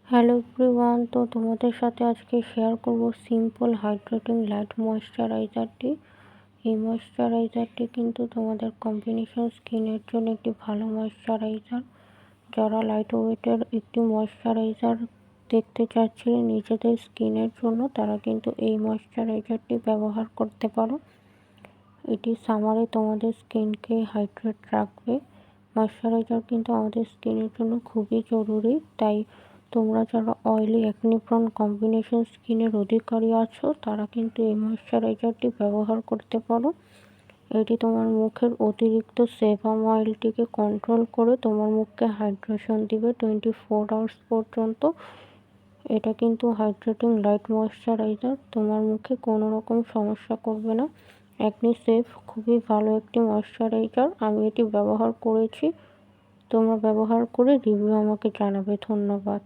Hello everyone, তো তোমাদের সাথে আজকে শেয়ার করব সিম্পল হাইড্রেটিং লাইট ময়েশ্চারাইজারটি। এই ময়েশ্চারাইজারটি কিন্তু তোমাদের কম্বিনেশন স্কিনের জন্য একটি ভালো ময়েশ্চারাইজার। যারা লাইট ওয়েটের একটি ময়েশ্চারাইজার দেখতে চাচ্ছিলেন নিজেদের স্কিনের জন্য, তারা কিন্তু এই ময়েশ্চারাইজারটি ব্যবহার করতে পারো। এটি সামারে তোমাদের স্কিনকে হাইড্রেট রাখবে। ময়েশ্চারাইজার কিন্তু আমাদের স্কিনের জন্য খুবই জরুরি, তাই তোমরা যারা অয়েলি অ্যাকনি প্রোন কম্বিনেশন স্কিনের অধিকারী আছো, তারা কিন্তু এই ময়েশ্চারাইজারটি ব্যবহার করতে পারো। এটি তোমার মুখের অতিরিক্ত সেবাম অয়েলটিকে কন্ট্রোল করে তোমার মুখকে হাইড্রেশন দিবে 24 আওয়ার্স পর্যন্ত। এটা কিন্তু হাইড্রেটিং লাইট ময়েশ্চারাইজার, তোমার মুখে কোনো রকম সমস্যা করবে না। অ্যাকনি সেফ খুবই ভালো একটি ময়েশ্চারাইজার। আমি এটি ব্যবহার করেছি, তোমরা ব্যবহার করে রিভিউ আমাকে জানাবে। ধন্যবাদ।